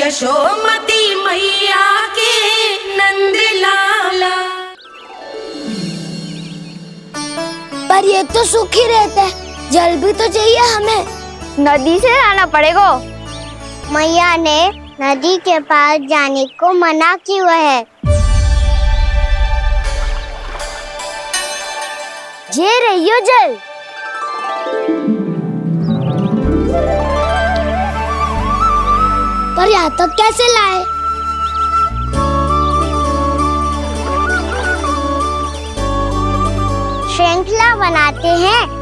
यशोमती मैया के नंद लाला। पर ये तो सूखी रहता है, जल भी तो चाहिए हमें। नदी से लाना पड़ेगा। मैया ने नदी के पास जाने को मना किया है। ये रहियो जल। पर यहाँ तक कैसे लाए? श्रृंखला बनाते हैं।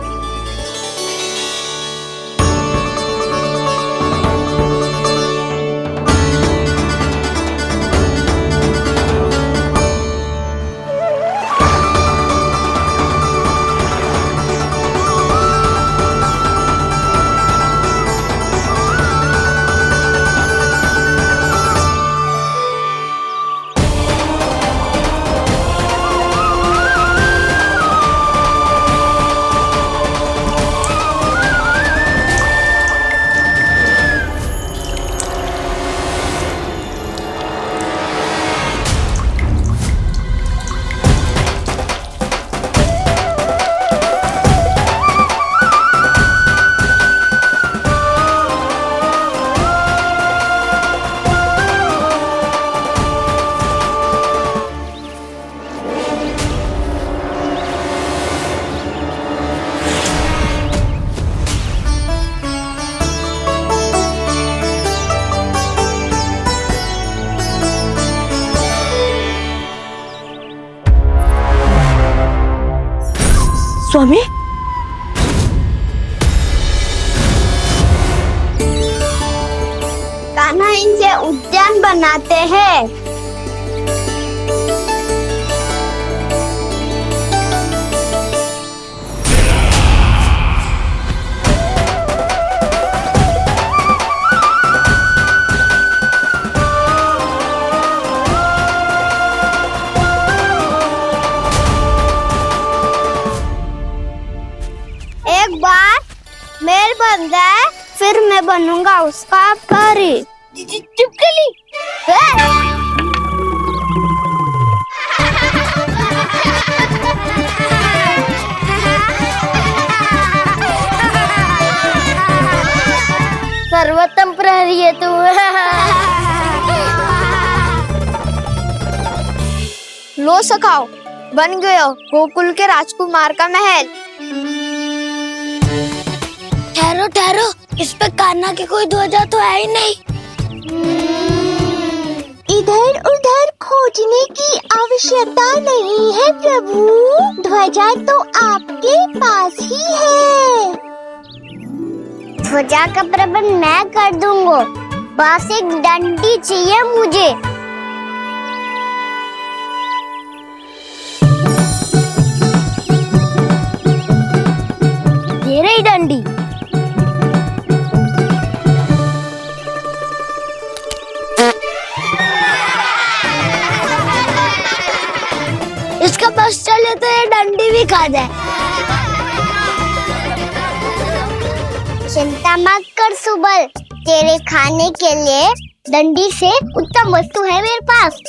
स्वामी, कान्हा इनसे उद्यान बनाते हैं। एक बार मेल बन जाए फिर मैं बनूंगा उसका परी। चुपकली। सर्वोत्तम प्रहरी है तू। लो सखाओ, बन गयो गोकुल के राजकुमार का महल। ठहरो ठहरो, इस पे कान्हा की कोई ध्वजा तो है ही नहीं। इधर उधर खोजने की आवश्यकता नहीं है प्रभु, ध्वजा तो आपके पास ही है। ध्वजा का प्रबंध मैं कर दूंगा, बस एक डंडी चाहिए मुझे। ये रही डंडी। इसका बस चले तो ये डंडी भी खा जाए। चिंता मत कर सुबल, तेरे खाने के लिए डंडी से उत्तम वस्तु है मेरे पास।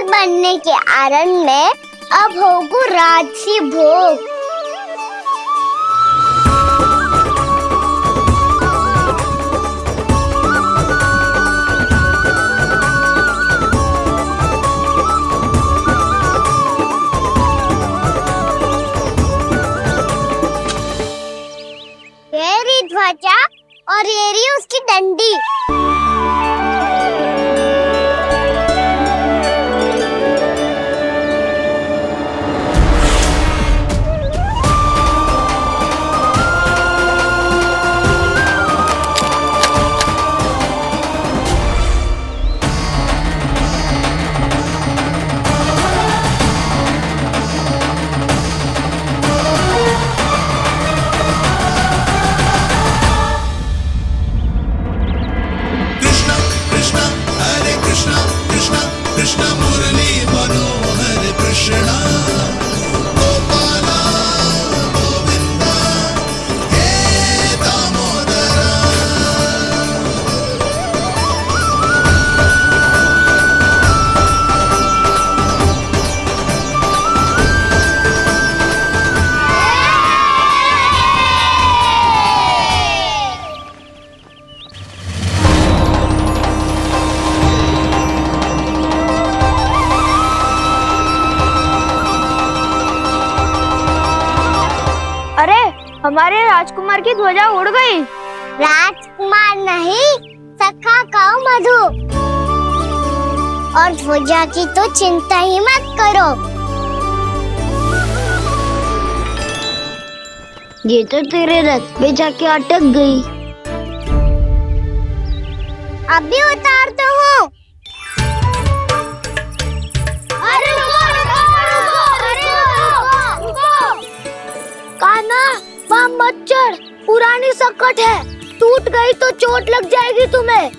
बनने के आरण में अब होगू राजसी भोग। ये रही ध्वजा और ये रही उसकी डंडी। कृष्ण मुरली मनोहर कृष्णा गोपाला गोविंदा हे दामोदरा। अरे हमारे राजकुमार की ध्वजा उड़ गई। राजकुमार नहीं, सखा कहो मधु। और ध्वजा की तो चिंता ही मत करो। ये तो तेरे रथ पे जाके अटक गई। अभी उतारता हूँ। अरे कान्हा, वहाँ मत चढ़, पुरानी सकट है, टूट गई तो चोट लग जाएगी तुम्हें।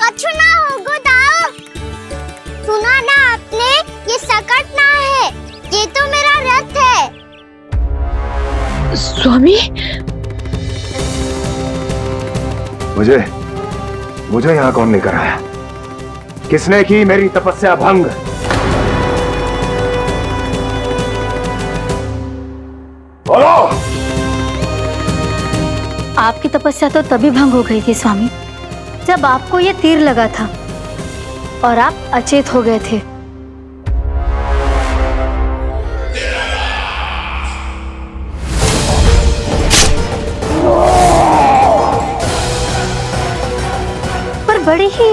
कछु ना होगा दाऊ। सुना ना आपने, ये सकट ना है, ये तो मेरा रथ है। स्वामी, मुझे यहाँ कौन लेकर आया? किसने की मेरी तपस्या भंग? बोलो। आपकी तपस्या तो तभी भंग हो गई थी स्वामी, जब आपको ये तीर लगा था और आप अचेत हो गए थे। पर बड़ी ही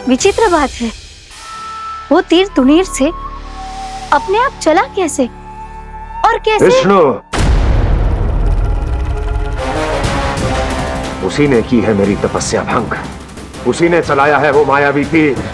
विचित्र बात है, वो तीर तुनीर से अपने आप चला कैसे और कैसे? विष्णु, उसी ने की है मेरी तपस्या भंग, उसी ने चलाया है वो मायावी तीर।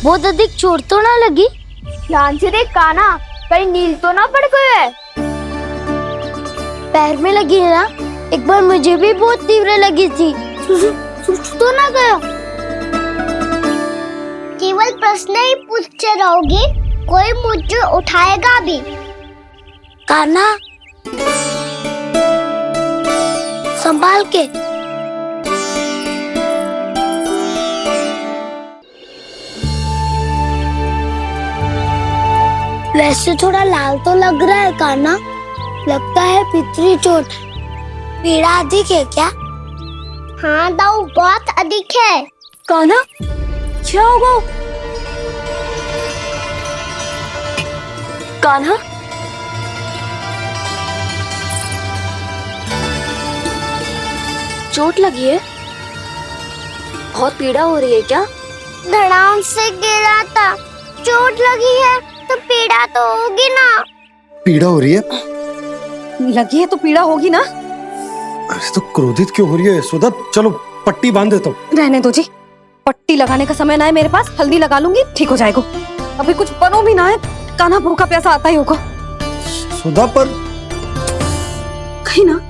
बहुत अधिक चोट तो ना लगी? ध्यान से देख कान्हा, कहीं नील तो ना पड़ गए है। पैर में लगी है ना? एक बार मुझे भी बहुत तीव्र लगी थी। सूझ तो ना गया? केवल प्रश्न ही पूछते रहोगे, कोई मुझे उठाएगा भी? कान्हा, संभाल के। वैसे थोड़ा लाल तो लग रहा है कान्हा, लगता है पितरी चोट। पीड़ा अधिक है क्या? हाँ दाऊ, बहुत अधिक है। कान्हा, क्या होगा? कान्हा, चोट लगी है? बहुत पीड़ा हो रही है क्या? धड़ाम से गिरा था, चोट लगी है तो पीड़ा तो होगी ना। पीड़ा हो रही है? लगी है तो पीड़ा होगी ना। अरे तो क्रोधित क्यों हो रही है यशोदा? चलो पट्टी बांध देता हूँ। रहने दो जी, पट्टी लगाने का समय ना है मेरे पास, हल्दी लगा लूंगी, ठीक हो जाएगा। अभी कुछ बनो भी ना है, कान्हा भूखा प्यासा आता ही होगा। सुधा पर कहीं ना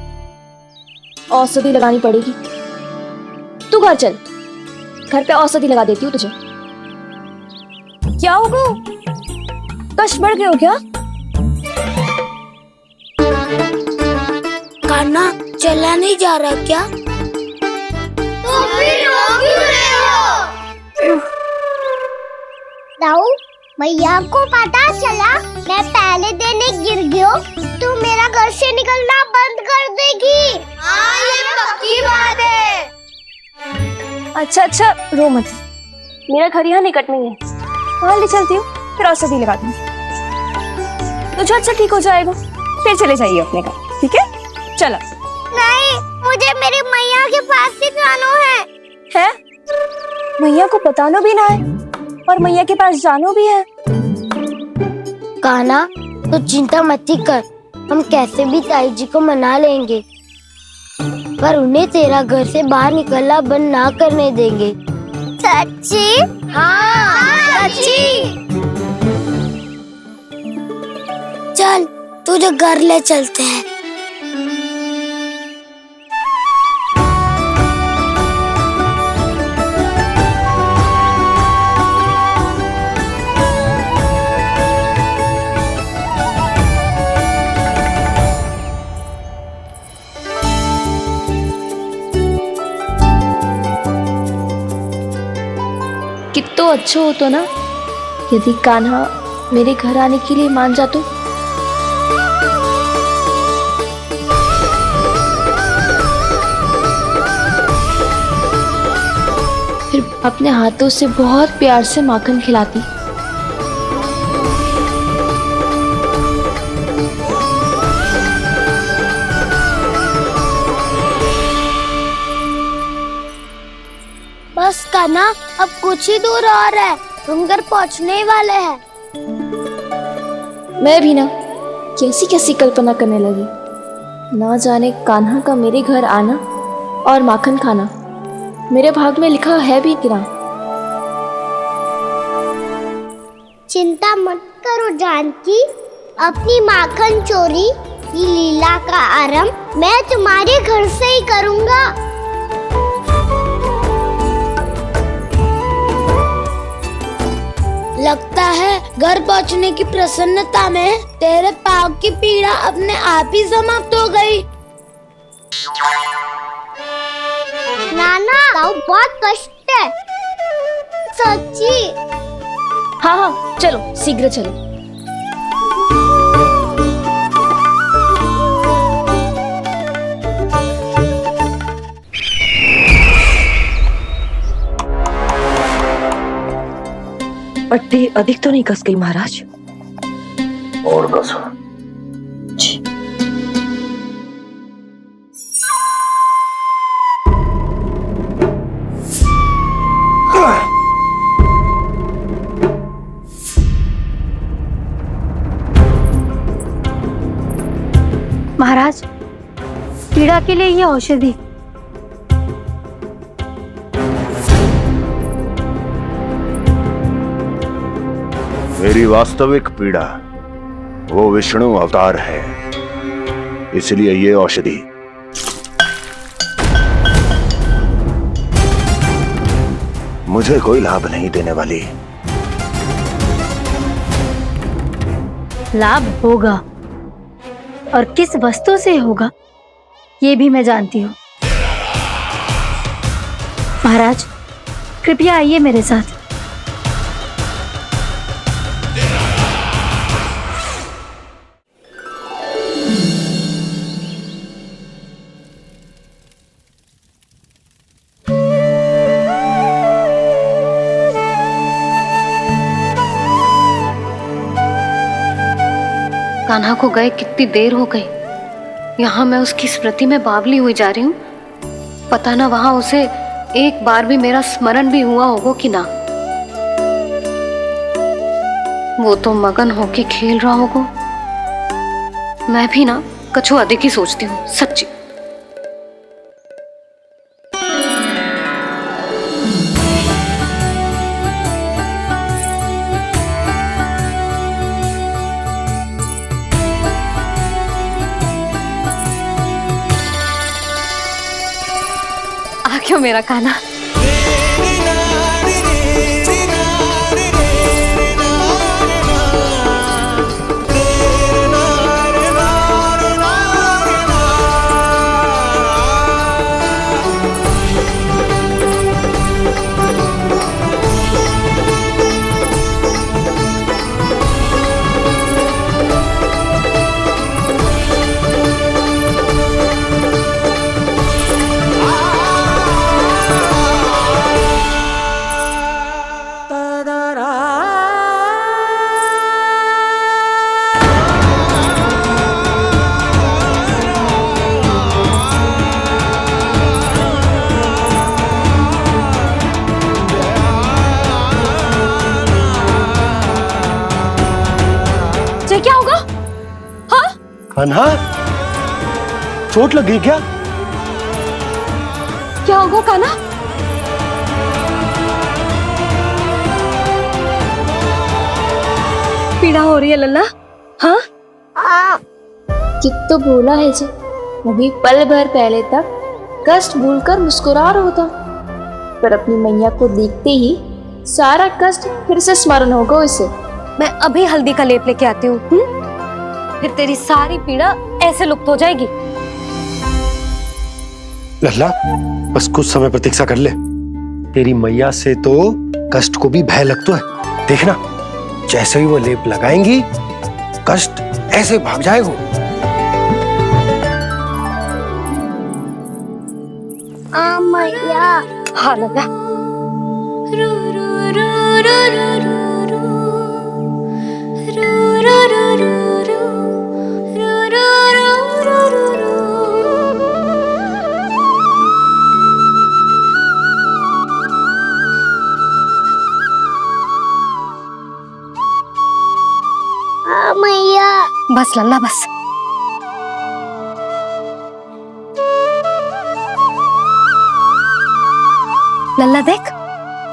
औषधि लगानी पड़ेगी। तू घर चल, घर पे औषधि लगा देती हूँ तुझे। क्या होगा? कष्ट बढ़ गए हो क्या? कान्हा चला नहीं जा रहा क्या? तो फिर रो क्यों रहे हो? दाऊ, भैया को पता चला मैं पहले दिन ही गिर गया तो मेरा घर से निकलना बंद कर देगी। हाँ, ये पक्की बात है। अच्छा रो मत, मेरा घर यहाँ निकट में है, वहाँ ले चलती हूँ, फिर औषधि लगा दूंगी, तुझे अच्छा ठीक हो जाएगा, फिर चले जाइए अपने घर, ठीक है? चलो। नहीं, मुझे मेरी मैया के पास ही जाना है। मैया को बताना भी ना है और मैया के पास जानो भी है। कान्हा, तो चिंता मत ही कर, हम कैसे भी ताई जी को मना लेंगे, पर उन्हें तेरा घर से बाहर निकलना बंद ना करने देंगे। सच्ची? हाँ, सच्ची। चल, तुझे घर ले चलते हैं। कितना अच्छा हो तो ना यदि कान्हा मेरे घर आने के लिए मान जा तो। फिर अपने हाथों से बहुत प्यार से माखन खिलाती। बस कान्हा, अब कुछ ही दूर और है, हम घर पहुँचने वाले हैं। मैं भी ना कैसी कैसी कल्पना करने लगी, ना जाने कान्हा का मेरे घर आना और माखन खाना मेरे भाग में लिखा है भी कि ना। चिंता मत करो जानकी, अपनी माखन चोरी की लीला का आरंभ मैं तुम्हारे घर से ही करूँगा। लगता है घर पहुंचने की प्रसन्नता में तेरे पाँव की पीड़ा अपने आप ही समाप्त हो गई। नाना, पाँव बहुत कष्ट है। सच्ची? हाँ, चलो शीघ्र चलो। पट्टी अधिक तो नहीं कस गई महाराज? और कसो। महाराज, पीड़ा के लिए ये औषधि। मेरी वास्तविक पीड़ा वो विष्णु अवतार है, इसलिए ये औषधि। मुझे कोई लाभ नहीं देने वाली। लाभ होगा, और किस वस्तु से होगा ये भी मैं जानती हूँ। महाराज, कृपया आइए मेरे साथ। कान्हा को गए कितनी देर हो गई, यहाँ मैं उसकी स्मृति में बावली हुई जा रही हूँ। पता ना वहां उसे एक बार भी मेरा स्मरण भी हुआ होगा कि ना। वो तो मगन होके खेल रहा होगा। मैं भी ना कछु अधिक ही सोचती हूँ, सच्ची। आ क्यों मेरा कान्हा? कान्हा, चोट लग गई क्या? क्या होगा कान्हा? पीड़ा हो रही है लल्ला? हाँ चित तो भूला है जी, अभी पल भर पहले तक कष्ट भूलकर मुस्कुरा रहा था, पर अपनी मैया को देखते ही सारा कष्ट फिर से स्मरण होगा उसे। मैं अभी हल्दी का लेप लेके आती हूँ, फिर तेरी सारी पीड़ा ऐसे लुप्त हो जाएगी। लल्ला, बस कुछ समय प्रतीक्षा कर ले। तेरी मैया से तो कष्ट को भी भय लगता है। देखना, जैसे ही वो लेप लगाएंगी, कष्ट ऐसे भाग जाएगा। मैया। हाँ लल्ला। मैया। बस लल्ला बस। लल्ला देख,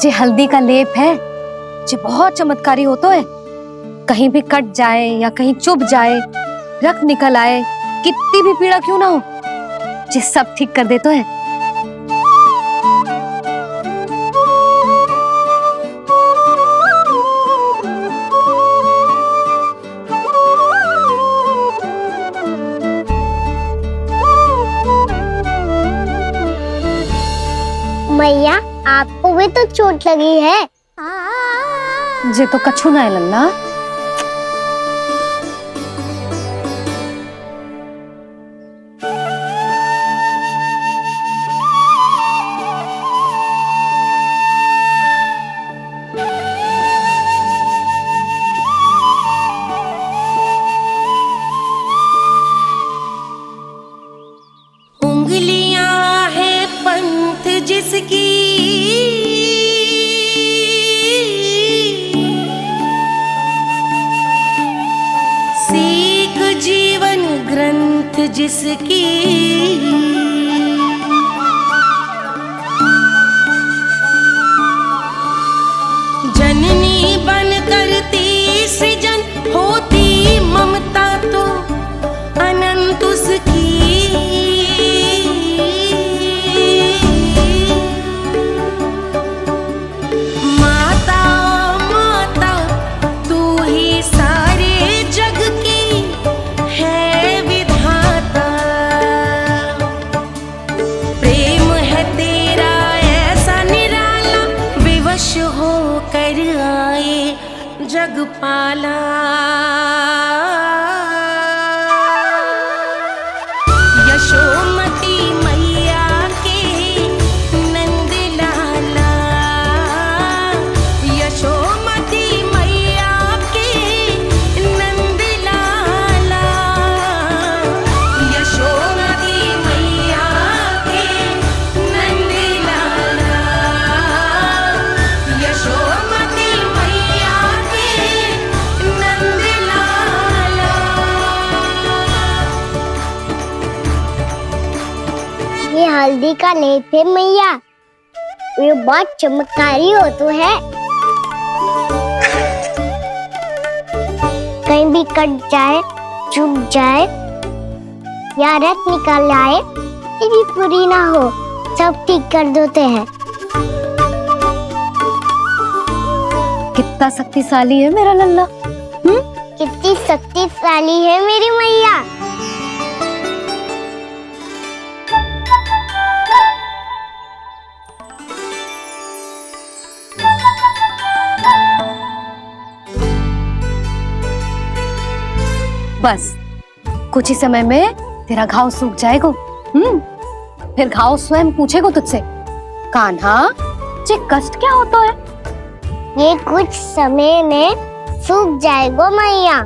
जे हल्दी का लेप है, जे बहुत चमत्कारी होता है। कहीं भी कट जाए या कहीं चुभ जाए, रक्त निकल आए, कितनी भी पीड़ा क्यों ना हो, जे सब ठीक कर देता है। मैया, आपको भी तो चोट लगी है। जे तो कछु ना है लल्ला। उंगलियां है पंथ जिसकी, सीख जीवन ग्रंथ जिसकी, जननी बन करती सृजन होती ममता तो अनंत उसकी। माता माता तू ही सारे जग की है विधाता, प्रेम है तेरा ऐसा निराला, विवश होकर आए जगपाला। यशोमती मैया के नंद लाला, यशोमती मैया के नंद लाला, यशोमती मैया के नंद लाला, यशोमती मैया के नंद लाला। ये हल्दी का लेप है मैया, ये बहुत चमत्कारी हो तो है। कहीं भी कट जाए, चुभ जाए या रक्त निकल आए, ये भी पूरी ना हो, सब ठीक कर देते हैं। कितना शक्तिशाली है मेरा लल्ला। कितनी शक्तिशाली है मेरी मैया। बस कुछ ही समय में तेरा घाव सूख जाएगा। फिर घाव स्वयं पूछेगा तुझसे, कान्हा ये कष्ट क्या होता है? ये कुछ समय में सूख जाएगा मैया।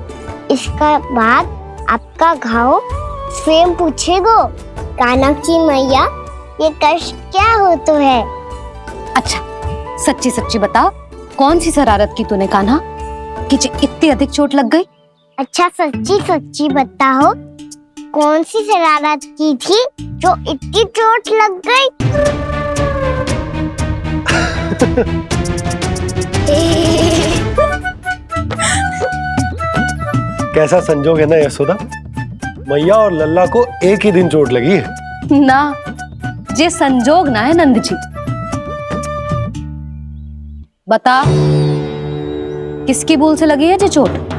इसका बाद आपका घाव स्वयं पूछेगा, कान्हा की मैया ये कष्ट क्या होता है। अच्छा सच्ची सच्ची बता, कौन सी शरारत की तूने कान्हा कि इतनी अधिक चोट लग गई? अच्छा सच्ची सच्ची बताओ, कौन सी शरारत की थी जो इतनी चोट लग गई? कैसा संजोग है ना यशोदा, मैया और लल्ला को एक ही दिन चोट लगी है। ना, ये संजोग ना है नंद जी। बता, किसकी भूल से लगी है ये चोट?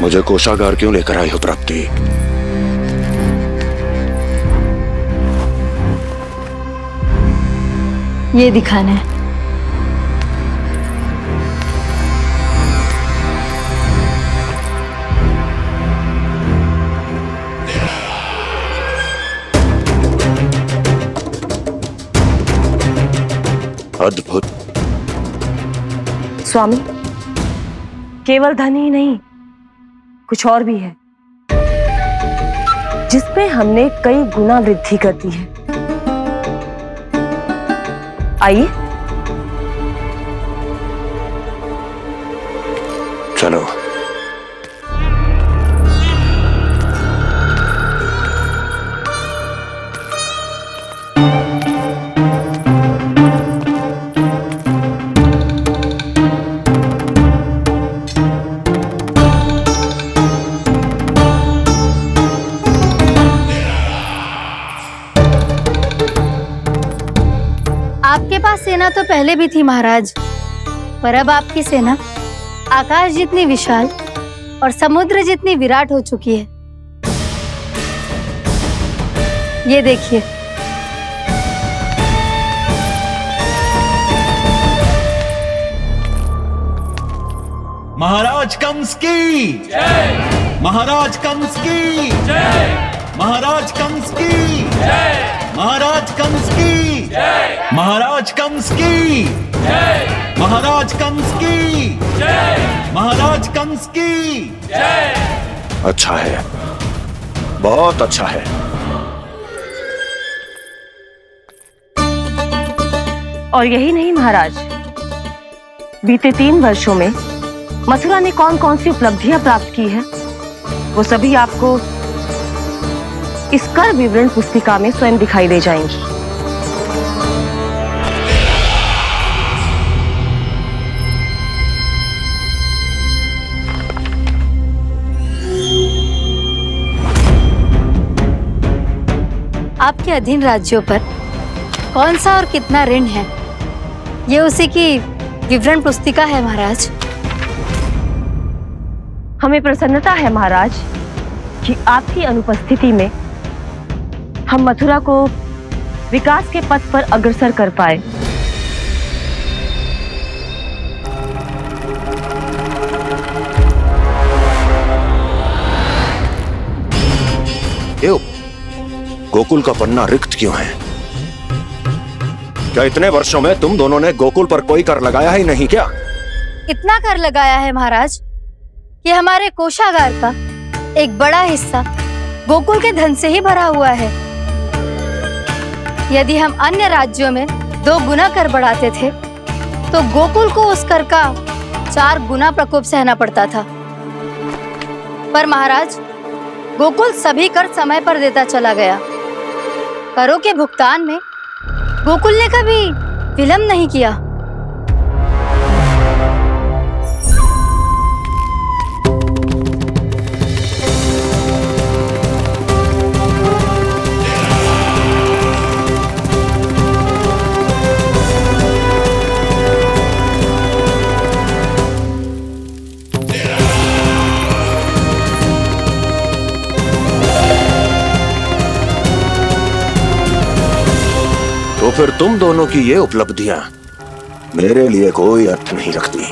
मुझे कोषागार क्यों लेकर आई हो प्राप्ति? ये दिखाना है। अद्भुत। स्वामी, केवल धन ही नहीं, कुछ और भी है जिसमें हमने कई गुना वृद्धि कर दी है। आइए चलो। आपके पास सेना तो पहले भी थी महाराज, पर अब आपकी सेना आकाश जितनी विशाल और समुद्र जितनी विराट हो चुकी है। ये देखिए। महाराज कंस की जय। महाराज कंस की जय। महाराज कंस की जय। महाराज कंस की जय। महाराज कंस की जय। महाराज कंस की जय। महाराज कंस की जय। अच्छा है, बहुत अच्छा है। और यही नहीं महाराज, बीते 3 वर्षों में मथुरा ने कौन कौन सी उपलब्धियां प्राप्त की है, वो सभी आपको इस कर विवरण पुस्तिका में स्वयं दिखाई दे जाएंगी। आपके अधीन राज्यों पर कौन सा और कितना ऋण है, ये उसी की विवरण पुस्तिका है महाराज। हमें प्रसन्नता है महाराज कि आपकी अनुपस्थिति में हम मथुरा को विकास के पथ पर अग्रसर कर पाए। क्यों? गोकुल का पन्ना रिक्त क्यों है? क्या इतने वर्षों में तुम दोनों ने गोकुल पर कोई कर लगाया ही नहीं क्या? इतना कर लगाया है महाराज कि हमारे कोषागार का एक बड़ा हिस्सा गोकुल के धन से ही भरा हुआ है। यदि हम अन्य राज्यों में 2 गुना कर बढ़ाते थे तो गोकुल को उस कर का 4 गुना प्रकोप सहना पड़ता था। पर महाराज, गोकुल सभी कर समय पर देता चला गया। करों के भुगतान में गोकुल ने कभी विलंब नहीं किया। तो फिर तुम दोनों की ये उपलब्धियां मेरे लिए कोई अर्थ नहीं रखती।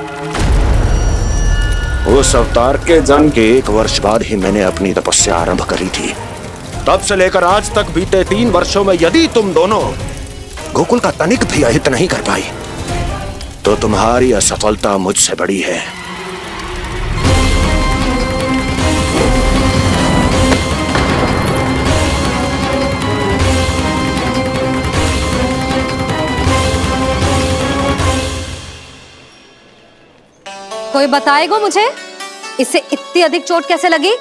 उस अवतार के जन्म के 1 वर्ष बाद ही मैंने अपनी तपस्या आरंभ करी थी। तब से लेकर आज तक बीते 3 वर्षों में यदि तुम दोनों गोकुल का तनिक भी अहित नहीं कर पाई तो तुम्हारी असफलता मुझसे बड़ी है। कोई बताएगा मुझे इसे इतनी अधिक चोट कैसे लगी?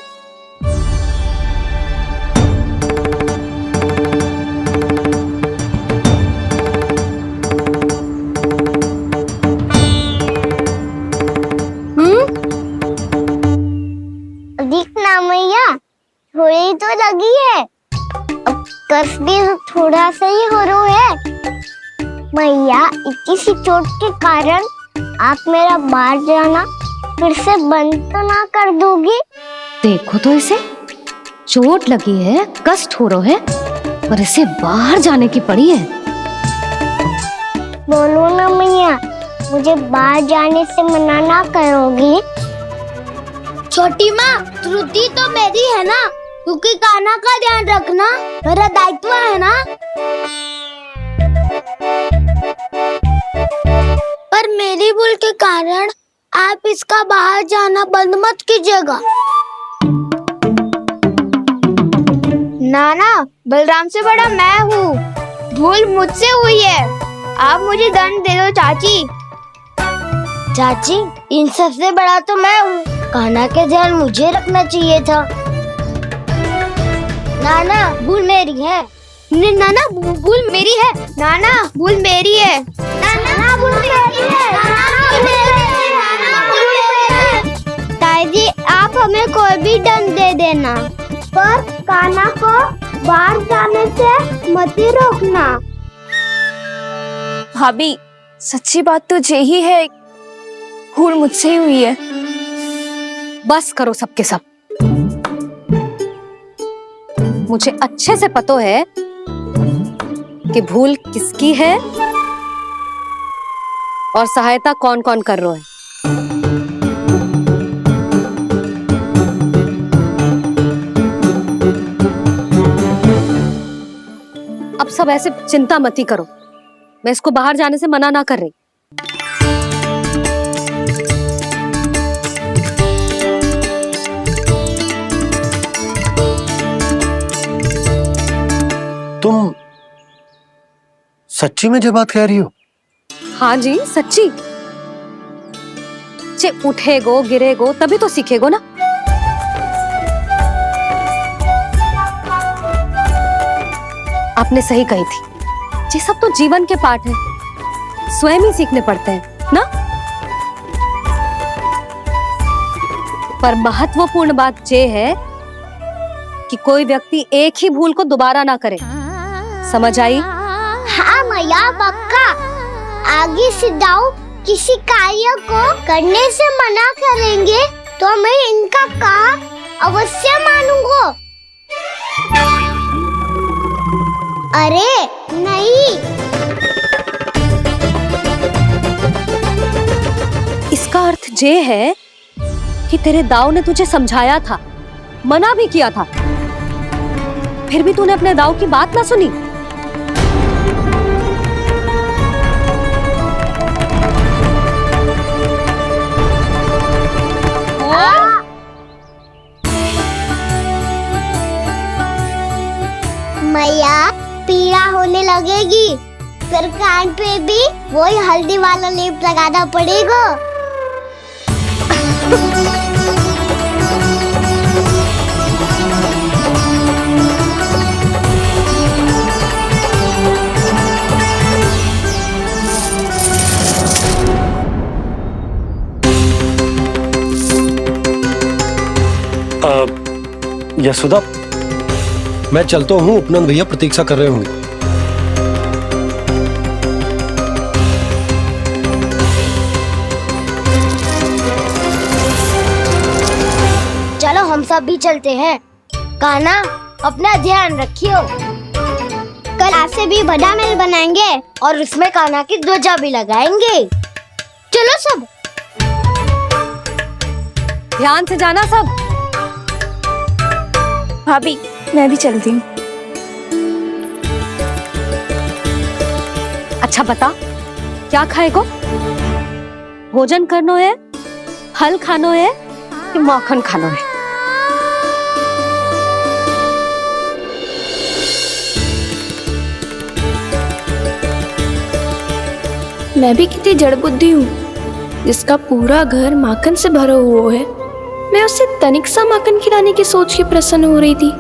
दिखना मैया, थोड़ी तो लगी है। अब कस भी थोड़ा सा ही हो रहा है। मैया, इतनी सी चोट के कारण आप मेरा बाहर जाना फिर से बंद तो ना कर दोगी? देखो तो इसे, चोट लगी है, कष्ट हो रहा है, पर इसे बाहर जाने की पड़ी है। बोलो ना मैया, मुझे बाहर जाने से मना ना करोगी? छोटी माँ, त्रुटि तो मेरी है ना, क्योंकि कान्हा का ध्यान रखना मेरा दायित्व है ना। पर मेरी भूल के कारण आप इसका बाहर जाना बंद मत कीजिएगा। नाना, बलराम से बड़ा मैं हूँ, भूल मुझसे हुई है, आप मुझे दंड दे दो चाची। चाची, इन सबसे बड़ा तो मैं हूँ, कान्हा के ध्यान मुझे रखना चाहिए था। नाना, भूल मेरी है। नाना, भूल मेरी है। नाना, भूल मेरी है। नाना, भूल मेरी है। ताई जी, आप हमें कोई भी दंड दे देना, पर कान्हा को बाहर जाने से मत ही रोकना। भाभी, सच्ची बात तो यही है, भूल मुझसे ही हुई है। बस करो सबके सब। मुझे अच्छे से पता है कि भूल किसकी है और सहायता कौन कौन कर रहा है। अब सब ऐसे चिंता मत ही करो, मैं इसको बाहर जाने से मना ना कर रही। तुम सच्ची में जो बात कह रही हो? हाँ जी, सच्ची। चे उठेगो गिरेगो तभी तो सीखेगो ना। आपने सही कही थी, ये सब तो जीवन के पाठ है, स्वयं ही सीखने पड़ते हैं ना। पर महत्वपूर्ण बात ये है कि कोई व्यक्ति एक ही भूल को दोबारा ना करे, समझ आई? हाँ मैया, पक्का। आगे से दाऊ किसी कार्य को करने से मना करेंगे तो मैं इनका कहा अवश्य मानूंगा। अरे नहीं, इसका अर्थ ये है कि तेरे दाऊ ने तुझे समझाया था, मना भी किया था, फिर भी तूने अपने दाऊ की बात ना सुनी। मैया, पीड़ा होने लगेगी, फिर कान पे भी वही हल्दी वाला लेप लगाना पड़ेगा। यशोदा, मैं चलता हूँ, उपनंद भैया प्रतीक्षा कर रहे होंगे। चलो हम सब भी चलते हैं। कान्हा, अपना ध्यान रखियो। कल आपसे भी बड़ा महल बनाएंगे और उसमें कान्हा की ध्वजा भी लगाएंगे। चलो सब। ध्यान से जाना सब। भाभी, मैं भी चलती हूँ। अच्छा बता, क्या खाएगो? भोजन करनो है, फल खानो है कि माखन खानो है? मैं भी कितनी जड़ बुद्धि हूँ, जिसका पूरा घर माखन से भरा हुआ है। मैं उससे तनिक सा माखन खिलाने की सोच के प्रसन्न हो रही थी।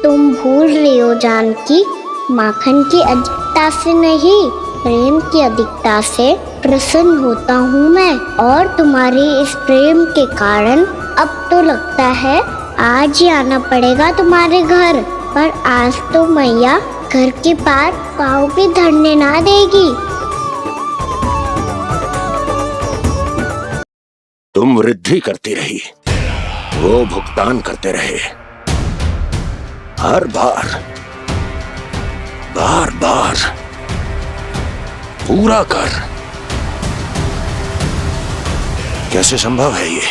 तुम भूल रही हो जानकी, माखन की अधिकता से नहीं, प्रेम की अधिकता से प्रसन्न होता हूँ मैं। और तुम्हारे इस प्रेम के कारण अब तो लगता है आज ही आना पड़ेगा तुम्हारे घर। पर आज तो मैया घर के पार पाँव भी धरने ना देगी। तुम वृद्धि करती रही, वो भुगतान करते रहे। हर बार बार बार पूरा कर। कैसे संभव है ये?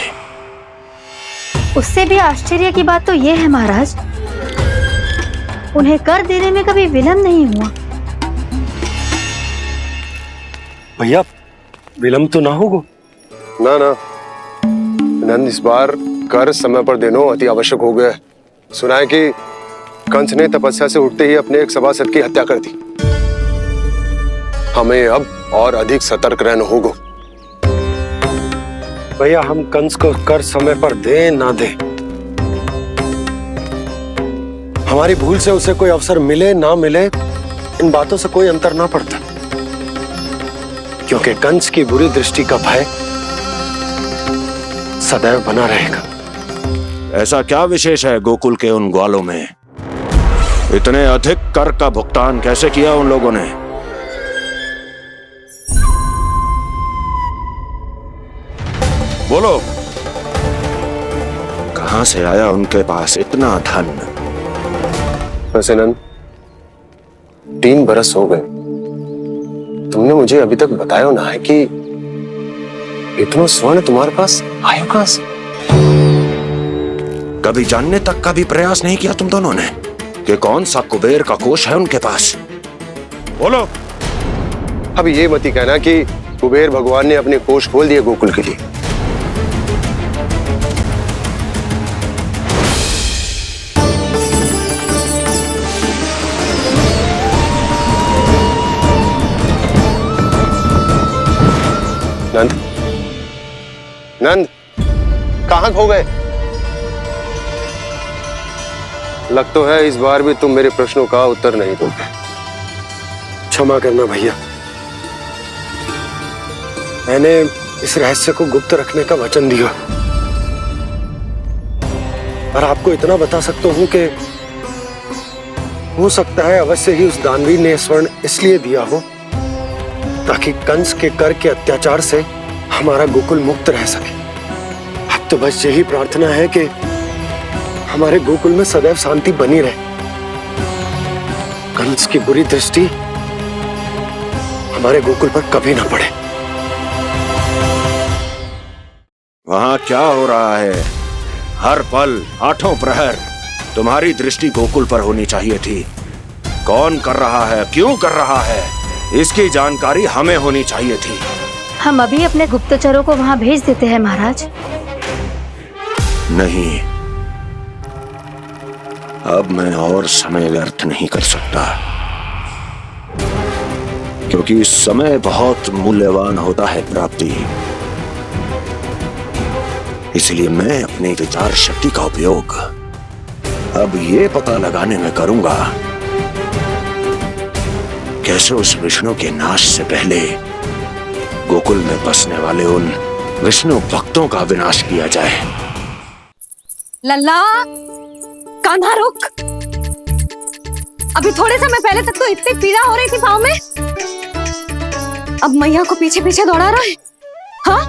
उससे भी आश्चर्य की बात तो ये है महाराज, उन्हें कर देने में कभी विलंब नहीं हुआ। भैया विलंब तो ना होगा? ना ना नंद, इस बार कर समय पर देना अति आवश्यक हो गया है। सुना है कि कंस ने तपस्या से उठते ही अपने एक सभासद की हत्या कर दी। हमें अब और अधिक सतर्क रहना होगा। भैया हम कंस को कर समय पर दे ना दे, हमारी भूल से उसे कोई अवसर मिले ना मिले, इन बातों से कोई अंतर ना पड़ता। क्योंकि कंस की बुरी दृष्टि का भय सदैव बना रहेगा। ऐसा क्या विशेष है गोकुल के उन ग्वालों में? इतने अधिक कर का भुगतान कैसे किया उन लोगों ने? बोलो, कहां से आया उनके पास इतना धन? वैसे नंद, 3 बरस हो गए, तुमने मुझे अभी तक बताया ना है कि इतना स्वर्ण तुम्हारे पास आया कहां से? कभी जानने तक का भी प्रयास नहीं किया तुम दोनों ने कि कौन सा कुबेर का कोष है उनके पास? बोलो। अब ये मत ही कहना कि कुबेर भगवान ने अपने कोष खोल दिए गोकुल के लिए। नंद, नंद, कहां खो गए? लग तो है इस बार भी तुम मेरे प्रश्नों का उत्तर नहीं दोगे। क्षमा करना भैया, मैंने इस रहस्य को गुप्त रखने का वचन दिया। और आपको इतना बता सकता हूं कि हो सकता है अवश्य ही उस दानवीर ने स्वर्ण इसलिए दिया हो ताकि कंस के कर के अत्याचार से हमारा गोकुल मुक्त रह सके। अब तो बस यही प्रार्थना है कि हमारे गोकुल में सदैव शांति बनी रहे, कंस की बुरी दृष्टि हमारे गोकुल पर कभी ना पड़े। वहां क्या हो रहा है? हर पल, आठों प्रहर तुम्हारी दृष्टि गोकुल पर होनी चाहिए थी। कौन कर रहा है, क्यों कर रहा है, इसकी जानकारी हमें होनी चाहिए थी। हम अभी अपने गुप्तचरों को वहां भेज देते हैं महाराज। नहीं, अब मैं और समय व्यर्थ नहीं कर सकता, क्योंकि समय बहुत मूल्यवान होता है प्राप्ति। इसलिए मैं अपनी विचार शक्ति का उपयोग अब ये पता लगाने में करूंगा कैसे उस विष्णु के नाश से पहले गोकुल में बसने वाले उन विष्णु भक्तों का विनाश किया जाए। लल्ला, कान्हा रुक। अभी थोड़े समय पहले तक तो इतनी पीड़ा हो रही थी पाँव में, अब मैया को पीछे पीछे दौड़ा रहा है। हाँ?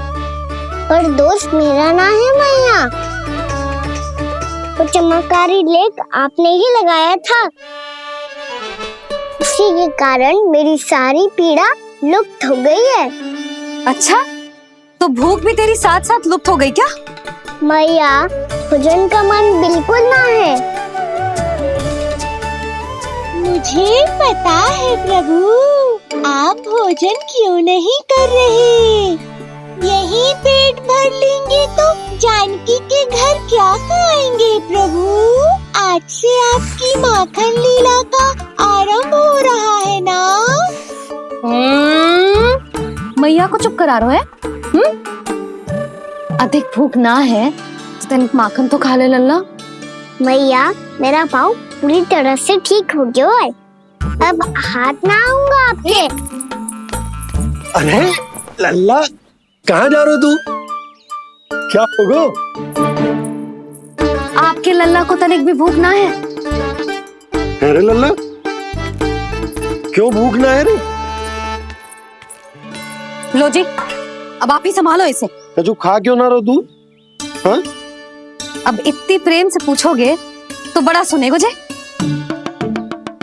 पर दोष मेरा ना है मैया, तो चमत्कारी लेख आपने ही लगाया था। उसी के कारण मेरी सारी पीड़ा लुप्त हो गई है। अच्छा, तो भूख भी तेरी साथ साथ लुप्त हो गई क्या? मैया, भोजन का मन बिल्कुल ना है। मुझे पता है प्रभु, आप भोजन क्यों नहीं कर रहे। यही पेट भर लेंगे तो जानकी के घर क्या खाएंगे प्रभु। आज से आपकी माखन लीला का आरंभ हो रहा है ना। मैया को चुप करा रहा है। अधिक भूख ना है तो तनिक माखन तो खा ले लल्ला। मैया, मेरा पाँव पूरी तरह से ठीक हो गया है। अब हाथ ना आऊंगा आपके। अरे लल्ला, कहाँ जा रहे हो तू? क्या होगा? आपके लल्ला को तनिक भी भूख ना है? अरे लल्ला, क्यों भूख ना है रे? लो जी, अब आप ही संभालो इसे। तू खा क्यों ना रहो तू? हाँ? अब इतनी प्रेम से पूछोगे तो बड़ा सुनेगो जे।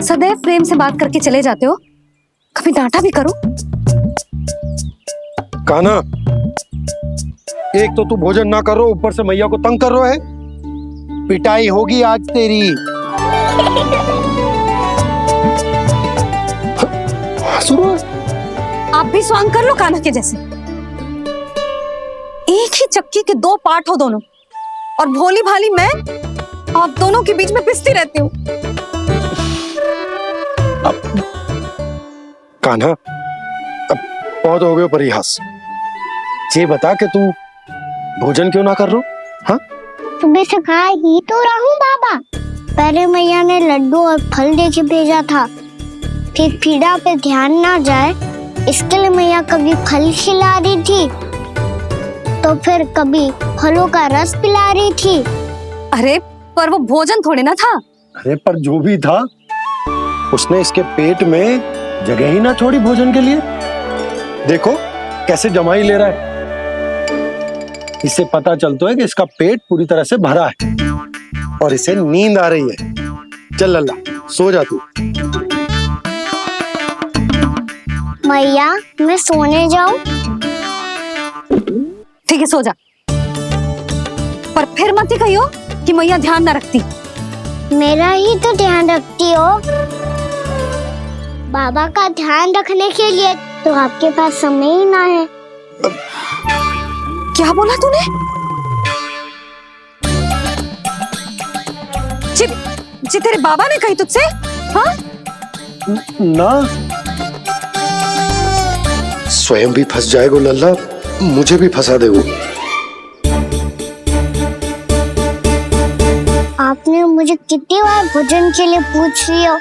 सदैव प्रेम से बात करके चले जाते हो, कभी डांटा भी करो। कान्हा, एक तो तू भोजन ना कर रहा, ऊपर से मैया को तंग कर रहा है। पिटाई होगी आज तेरी। आप भी स्वांग कर लो कान्हा के जैसे। एक ही चक्की के दो पार्ट हो दोनों, और भोली भाली मैं आप दोनों के बीच में पिसती रहती हूँ। कान्हा, अब बहुत हो गए परिहास। ये बता कि तू भोजन क्यों ना कर रहा? हाँ? सुबह से खा ही तो रहा हूँ बाबा। पहले मैया ने लड्डू और फल दे के भेजा था, फिर पीड़ा पे ध्यान ना जाए इसके लिए मैया कभी फल खिला रही थी तो फिर कभी फलों का रस पिला रही थी। अरे पर वो भोजन थोड़े ना था। अरे पर जो भी था, उसने इसके पेट में जगह ही ना छोड़ी भोजन के लिए। देखो कैसे जमाई ले रहा है। इससे पता चलता है कि इसका पेट पूरी तरह से भरा है और इसे नींद आ रही है। चल लल्ला, सो जा तू। मैया, मैं सोने जाऊं? ठीक है, सो जा। पर फिर मत ही कहियो कि मैया ध्यान ना रखती। मेरा ही तो ध्यान रखती हो। बाबा का ध्यान रखने के लिए तो आपके पास समय ही ना है। क्या बोला तूने? जी तेरे बाबा ने कही तुझसे? हाँ? ना, स्वयं भी फंस जाएगो लल्ला, मुझे भी फंसा देगो। आपने मुझे कितनी बार भोजन के लिए पूछ लिया,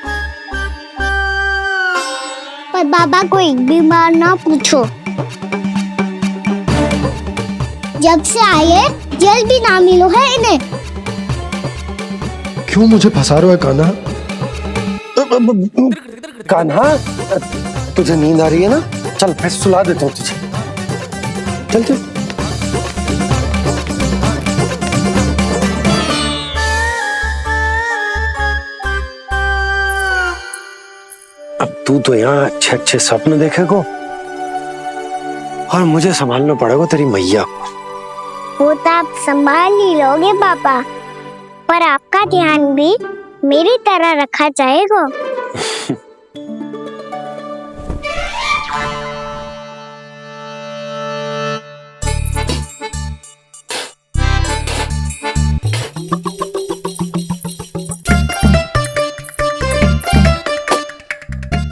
पर बाबा को एक भी बार ना पूछो। जब से आए जल भी ना मिलो है इन्हें। क्यों मुझे फंसा रहा है कान्हा? कान्हा, तुझे नींद आ रही है ना? चल मैं सुला देता हूँ तुझे। चल चल। अब तू तो यहाँ अच्छे अच्छे सपने देखेगो और मुझे संभालना पड़ेगा तेरी मैया को। वो तो आप संभाल ही लोगे पापा, पर आपका ध्यान भी मेरी तरह रखा जाएगा।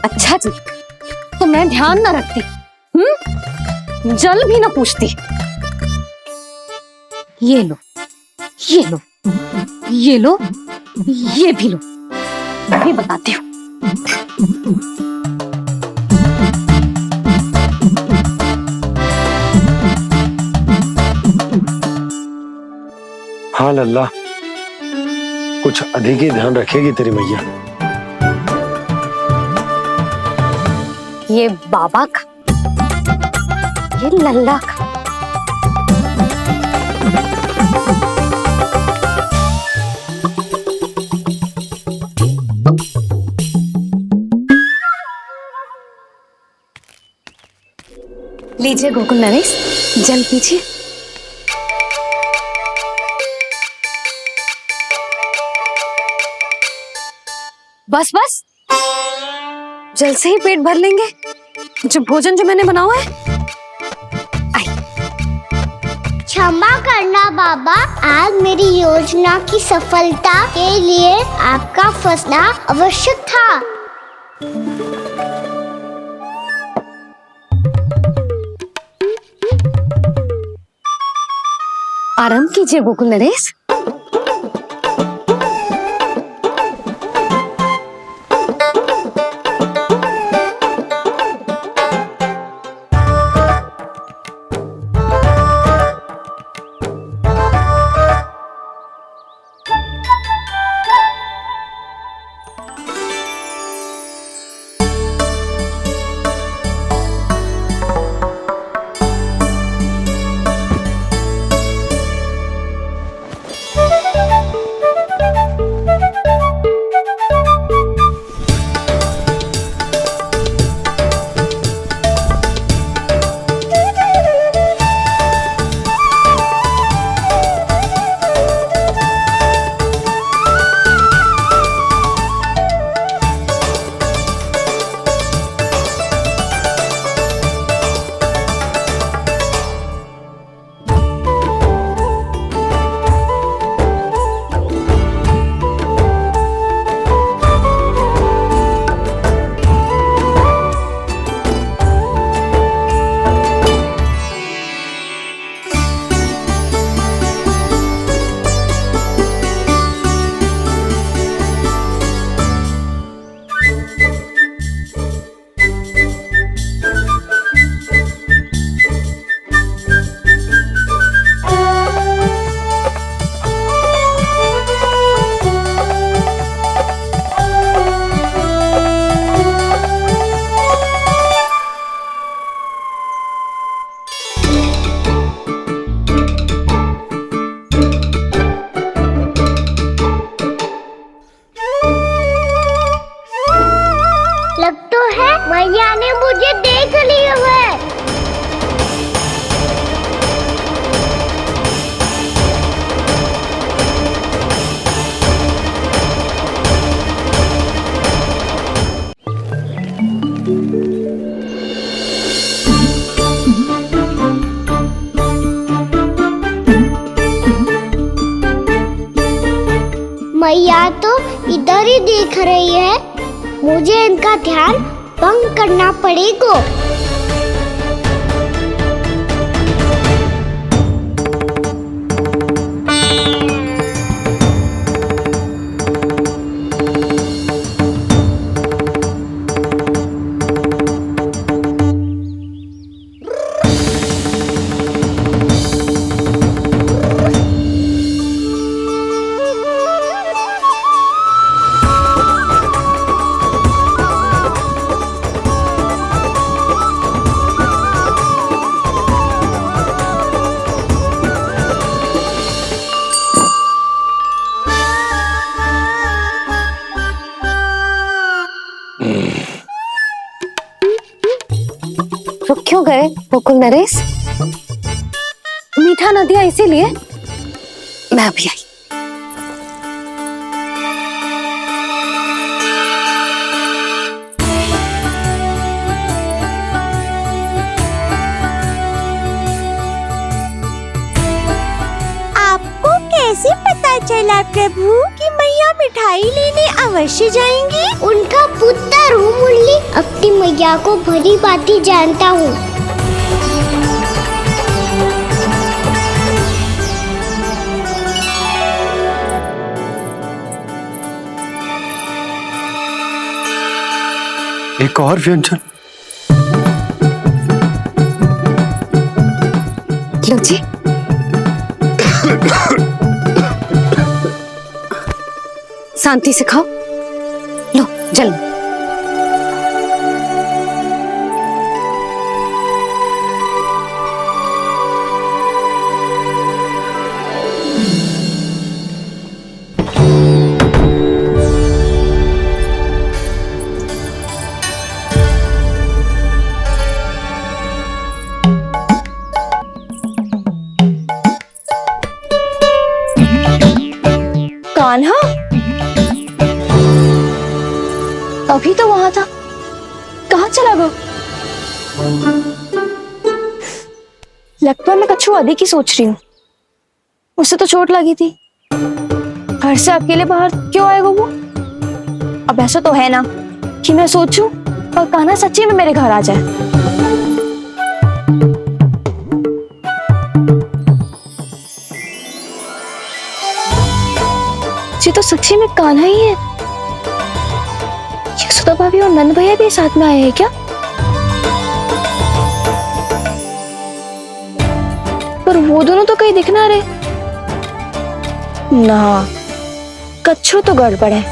अच्छा जी, तो मैं ध्यान ना रखती, जल भी ना पूछती। ये लो, ये लो, ये लो, ये भी लो, मैं भी बताती हूँ। हाँ लल्ला, कुछ अधिक ही ध्यान रखेगी तेरी मैया। ये बाबा का, ये लल्ला का। लीजिए गोकुल नरेश, जल पीजिए। बस बस, जल से ही पेट भर लेंगे। जो भोजन जो मैंने बनाया है। क्षमा करना बाबा, आज मेरी योजना की सफलता के लिए आपका फंसना आवश्यक था। आराम कीजिए गोकुल नरेश। मैया ने मुझे देख लिया है। मैया तो इधर ही देख रही है, मुझे इनका ध्यान भंग करना पड़ेगा। रुक क्यों गए गोकुल नरेश? मीठा न दिया इसीलिए मैं अभी आई। आपको कैसे पता चला प्रभु कि मैया मिठाई लेने अवश्य जाएंगी? उनका पुत्र हूँ मुरली, अपनी मैया को भली भांति जानता हूँ। एक और व्यंजन। लो जी। शांति से खाओ। लो जल। कान्हा अभी तो वहां था, कहाँ चला गया? लगता है मैं कच्छू आदि की सोच रही हूँ। उसे तो चोट लगी थी, घर से अकेले बाहर क्यों आएगा वो? अब ऐसा तो है ना कि मैं सोचूं और कान्हा सच्ची में मेरे घर आ जाए। ये तो सच्ची में कान्हा ही है। यशोदा भाभी और नंद भैया भी साथ में आए हैं क्या? पर वो दोनों तो कहीं दिख ना रहे। ना, कच्छू तो गड़बड़ है।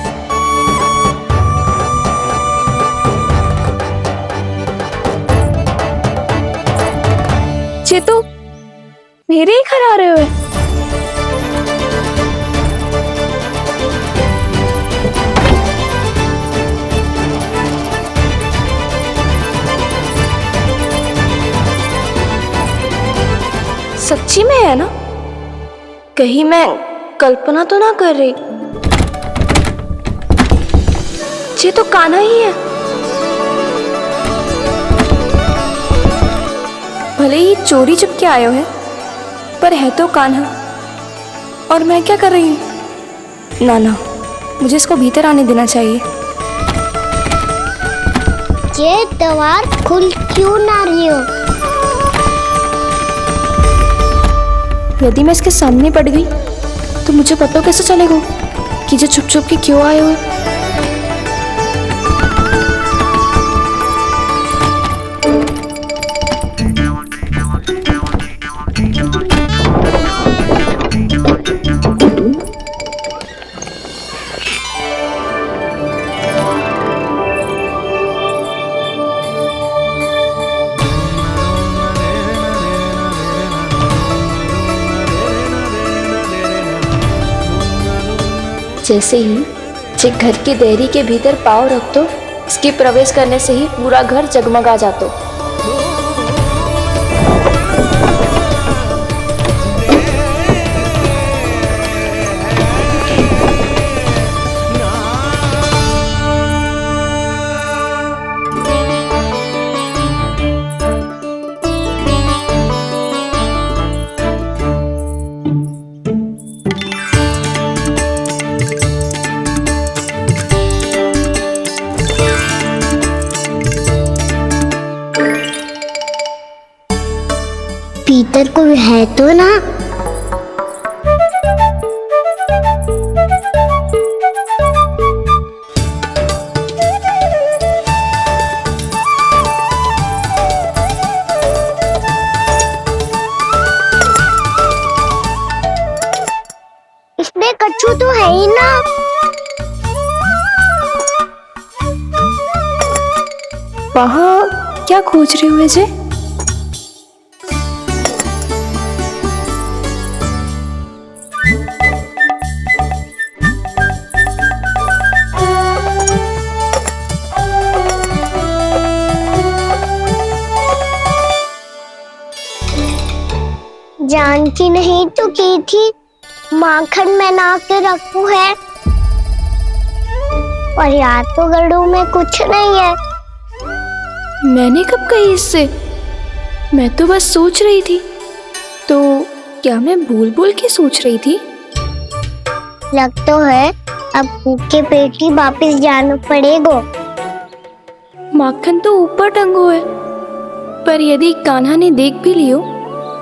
ये तो मेरे ही घर आ रहे हुए। सच्ची में है ना? कहीं मैं कल्पना तो ना कर रही? ये तो कान्हा ही है। भले ही चोरी चुपके आए हो है, पर है तो कान्हा। और मैं क्या कर रही हूँ? ना ना, मुझे इसको भीतर आने देना चाहिए। ये दीवार खुल क्यों ना रही हो? यदि मैं इसके सामने पड़ गई तो मुझे पता कैसे चलेगा कि ये छुप छुप के क्यों आए हुए? जैसे ही जे घर की देहरी के भीतर पाँव रख दो, इसके प्रवेश करने से ही पूरा घर जगमगा जातो। भीतर कोई है तो ना? इसमें कच्छू तो है ही ना। वहां क्या खोज रहे हुए जे? जानकी नहीं तो की थी माखन में ना के रखू है, और यहाँ तो गड़ू में कुछ नहीं है। मैंने कब कही इससे? मैं तो बस सोच रही थी। तो क्या मैं भूल भूल के सोच रही थी? लग तो है अब भूखे पेट ही वापिस जाना पड़ेगा। माखन तो ऊपर टंगो है, पर यदि कान्हा ने देख भी लियो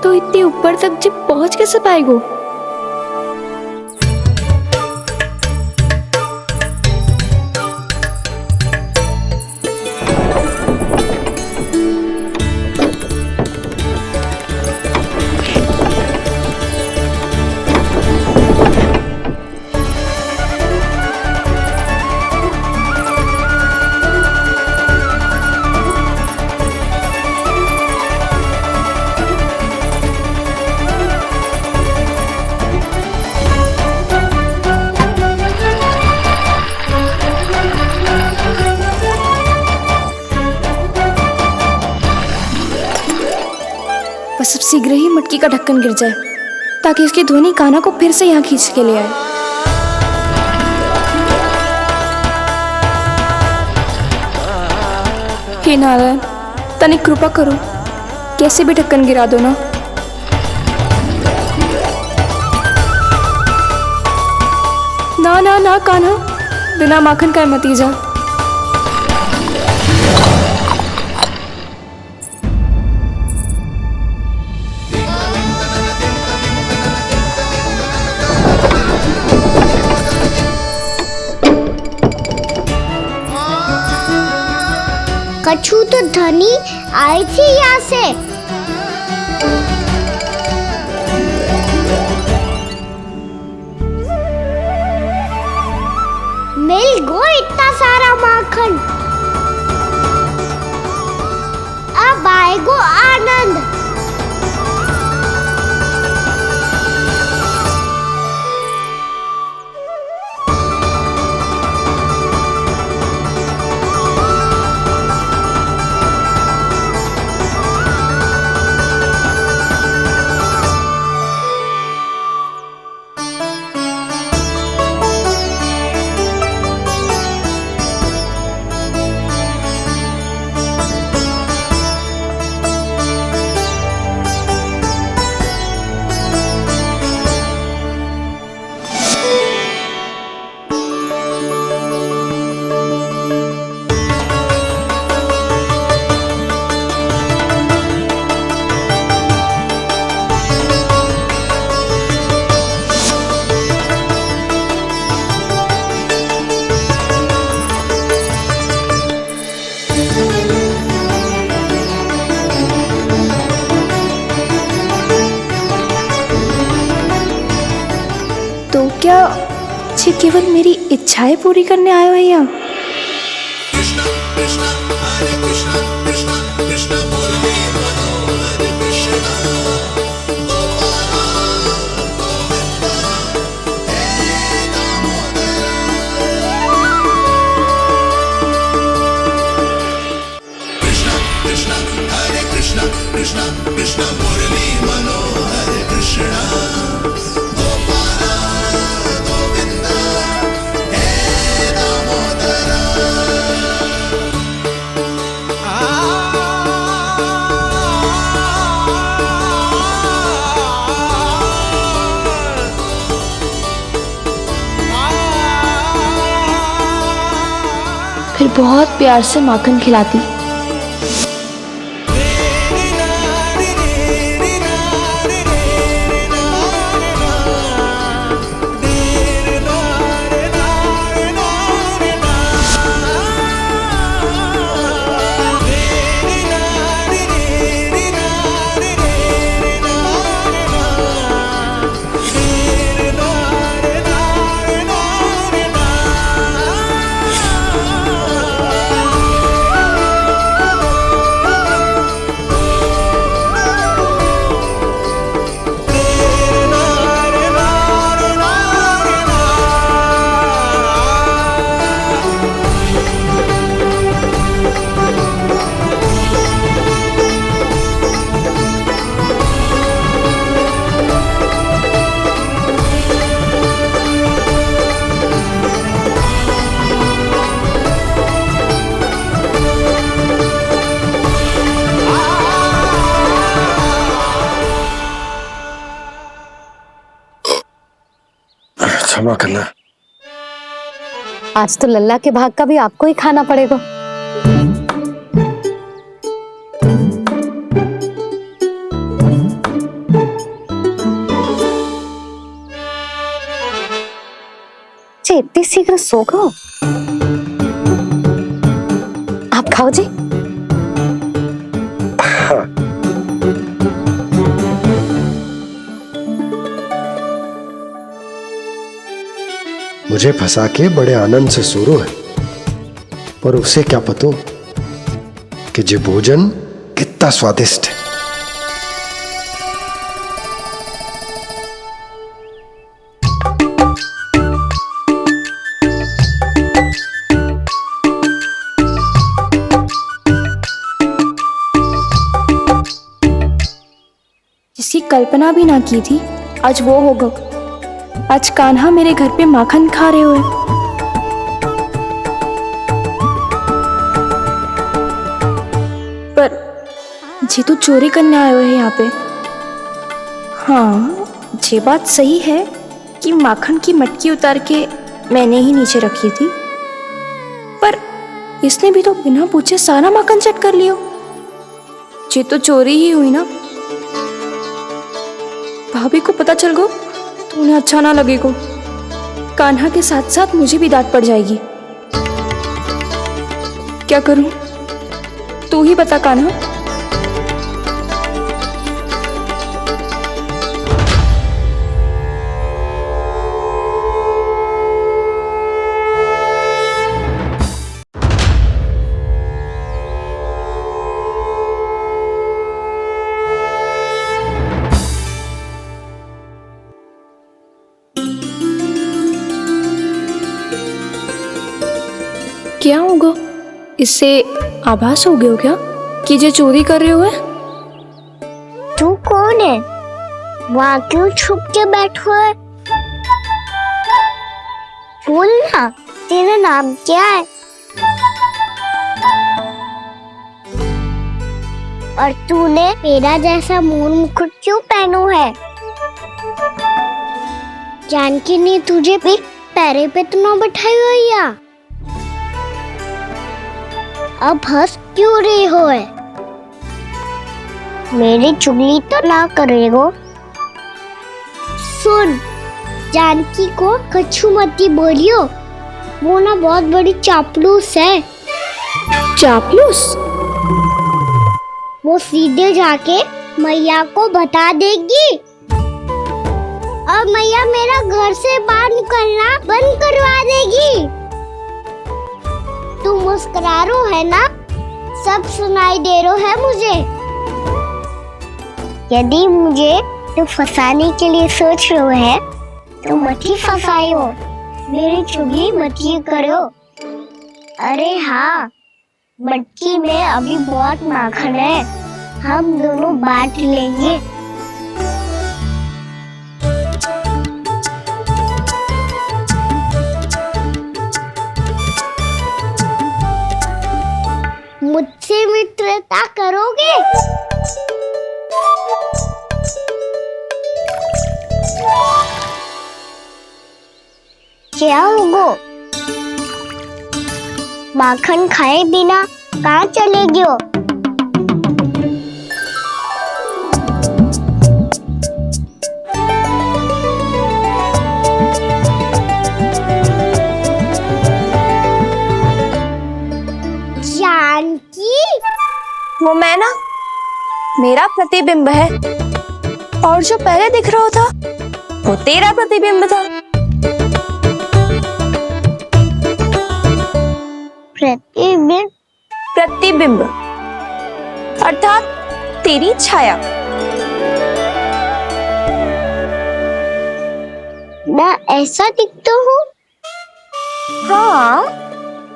तो इतने ऊपर तक जब पहुंच कैसे पाएगो? बस अब शीघ्र ही मटकी का ढक्कन गिर जाए ताकि उसकी ध्वनि कान्हा को फिर से यहाँ खींच के ले आए। हे नारायण, तनिक कृपा करो, कैसे भी ढक्कन गिरा दो ना। ना ना ना कान्हा, बिना माखन का मत ही जा। कछु तो धनी आई थी यहाँ से। मिल गो इतना सारा माखन, अब आएगो आनंद। तो क्या ये केवल मेरी इच्छाएं पूरी करने आए हो यहाँ? फिर बहुत प्यार से माखन खिलाती। क्षमा करना। आज तो लल्ला के भाग का भी आपको ही खाना पड़ेगा। इतनी शीघ्र सो गो? आप खाओ जी। मुझे फंसा के बड़े आनंद से सो रहा है, पर उसे क्या पता कि ये भोजन कितना स्वादिष्ट है। जिसकी कल्पना भी ना की थी, आज वो होगा। आज कान्हा मेरे घर पे माखन खा रहे हुए। जी तो चोरी करने आए हुए हैं यहाँ पे। हाँ, ये बात सही है कि माखन की मटकी उतार के मैंने ही नीचे रखी थी, पर इसने भी तो बिना पूछे सारा माखन चट कर लियो। ये तो चोरी ही हुई ना। भाभी को पता चल गो तो उन्हें अच्छा ना लगेगा। कान्हा के साथ साथ मुझे भी डांट पड़ जाएगी। क्या करूं? तू ही बता कान्हा। क्या होगा? इससे आभास हो गया हो क्या कि ये चोरी कर रहे हुए? तू कौन है? वहाँ क्यों छुप के बैठो है? बोल ना, तेरा नाम क्या है? और तूने मेरा जैसा मोर मुकुट क्यों पहनो है? जानकी ने तुझे भी पैरे पे तो ना बैठाई हुई है। अब हंस क्यों रही हो है? मेरी चुगली तो ना करेगो। सुन, जानकी को कछु मती बोलियो, वो ना बहुत बड़ी चापलूस है। चापलूस? वो सीधे जाके मैया को बता देगी और मैया मेरा घर से बाहर निकलना बंद करवा देगी। तू मुस्कुरा रो है ना? सब सुनाई दे रो है मुझे। यदि मुझे तू फंसाने के लिए सोच रो है तो मत ही फंसायो, मेरी चुगली मत ही करो। अरे हाँ, मटकी में अभी बहुत माखन है, हम दोनों बांट लेंगे। मुझसे मित्रता करोगे? क्या होगो? माखन खाए बिना कहाँ चलेगी हो? जानकी? वो मैं ना, मेरा प्रतिबिंब है, और जो पहले दिख रहा था वो तेरा प्रतिबिंब था। प्रतिबिंब? प्रतिबिंब अर्थात तेरी छाया। मैं ऐसा दिखता हूँ? हाँ,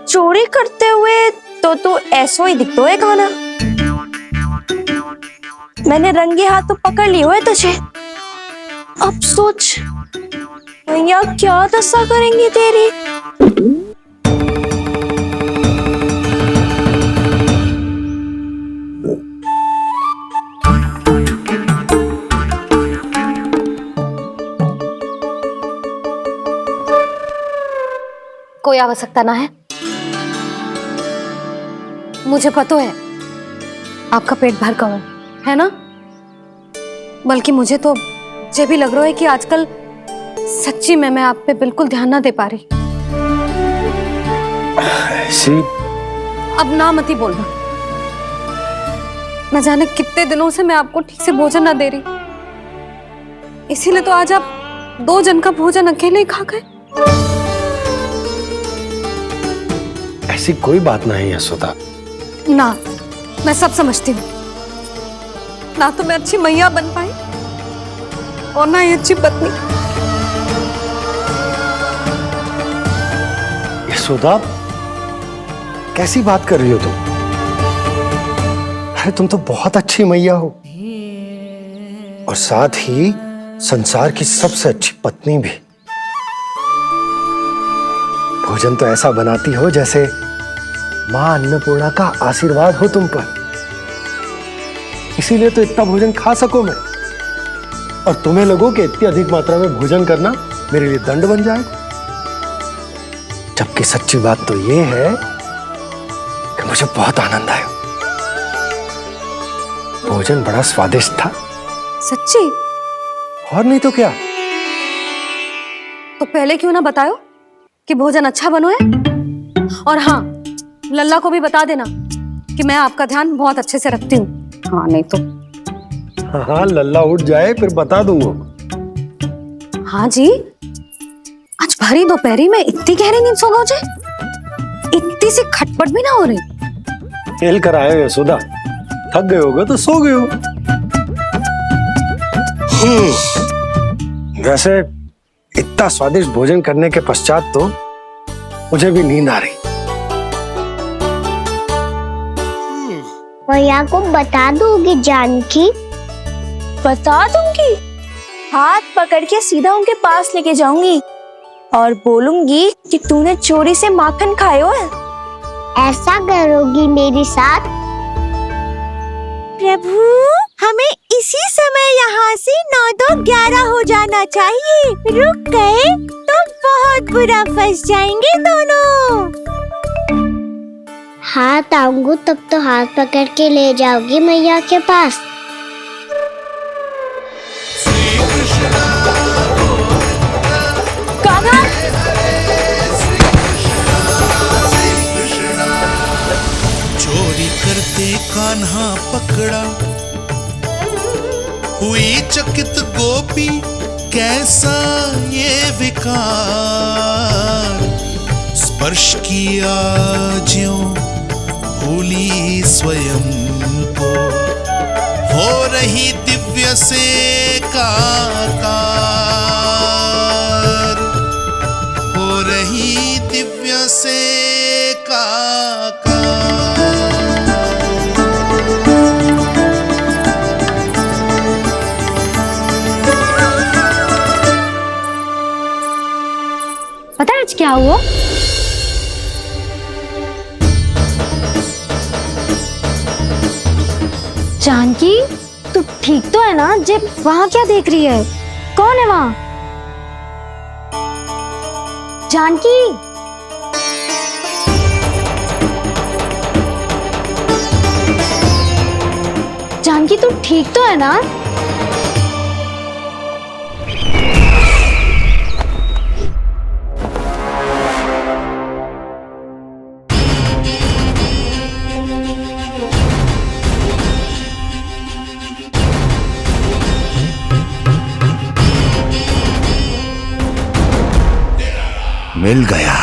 चोरी करते हुए तो तू ऐसो ही दिखतो है कान्हा। मैंने रंगे हाथों पकड़ लिए हुए तुझे। अब सोच भैया क्या दशा करेंगी तेरी। कोई आवश्यकता ना है, मुझे पता है आपका पेट भर गया है ना। बल्कि मुझे तो ये भी लग रहा है कि आजकल सच्ची में मैं आप पे बिल्कुल ध्यान ना दे पा रही। ऐसी अब ना मत ही बोलना। न जाने कितने दिनों से मैं आपको ठीक से भोजन ना दे रही, इसीलिए तो आज आप 2 जन का भोजन अकेले ही खा गए। ऐसी कोई बात नहीं यशोदा। ना, मैं सब समझती हूँ। ना तो मैं अच्छी मैया बन पाई और ना ही अच्छी पत्नी। यशोदा, कैसी बात कर रही हो तुम? अरे तुम तो बहुत अच्छी मैया हो, और साथ ही संसार की सबसे अच्छी पत्नी भी। भोजन तो ऐसा बनाती हो जैसे मां अन्नपूर्णा का आशीर्वाद हो तुम पर। इसीलिए तो इतना भोजन खा सकूं मैं, और तुम्हें लगो कि इतनी अधिक मात्रा में भोजन करना मेरे लिए दंड बन जाएगा। जबकि सच्ची बात तो ये है कि मुझे बहुत आनंद आया। भोजन बड़ा स्वादिष्ट था। सच्ची? और नहीं तो क्या। तो पहले क्यों ना बताओ कि भोजन अच्छा बनो है। और हाँ, लल्ला को भी बता देना कि मैं आपका ध्यान बहुत अच्छे से रखती हूँ। हाँ नहीं तो। हाँ, लल्ला उठ जाए फिर बता दूंगा। हाँ जी, आज भरी दोपहरी में इतनी गहरी नींद सो गए, इतनी सी खटपट भी ना हो रही। खेल कर आए हो यशोदा, थक गए होगे तो सो गए हो। वैसे इतना स्वादिष्ट भोजन करने के पश्चात तो मुझे भी नींद आ रही। भैया को बता दोगी जानकी? बता दूंगी। हाथ पकड़ के सीधा उनके पास लेके जाऊंगी और बोलूंगी कि तूने चोरी से माखन खाए हो। ऐसा करोगी मेरे साथ? प्रभु, हमें इसी समय यहाँ से 9-2-11 हो जाना चाहिए। रुक गए तो बहुत बुरा फंस जाएंगे दोनों। हाथ आऊंगी तब तो हाथ पकड़ के ले जाओगी मैया के पास। चोरी करते कान्हा पकड़ा, हुई चकित गोपी कैसा ये विकार। स्पर्श किया ज्यों भूली स्वयं को, हो रही दिव्य से काकार, हो रही दिव्य से काकार। पता है आज क्या हुआ? जानकी, तू ठीक तो है ना? जे वहां क्या देख रही है? कौन है वहां? जानकी, जानकी तू ठीक तो है ना? मिल गया।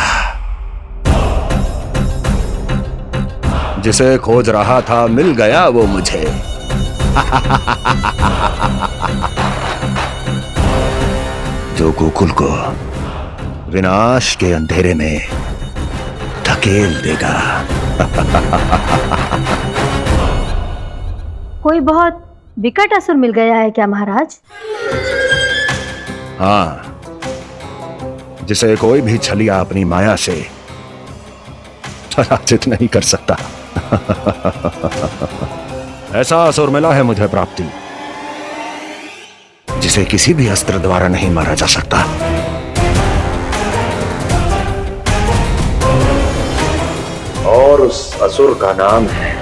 जिसे खोज रहा था मिल गया वो मुझे। जो गोकुल को विनाश के अंधेरे में धकेल देगा। कोई बहुत विकट असुर मिल गया है क्या महाराज? हाँ, जिसे कोई भी छलिया अपनी माया से पराजित नहीं कर सकता। ऐसा असुर मिला है मुझे प्राप्ति, जिसे किसी भी अस्त्र द्वारा नहीं मारा जा सकता। और उस असुर का नाम है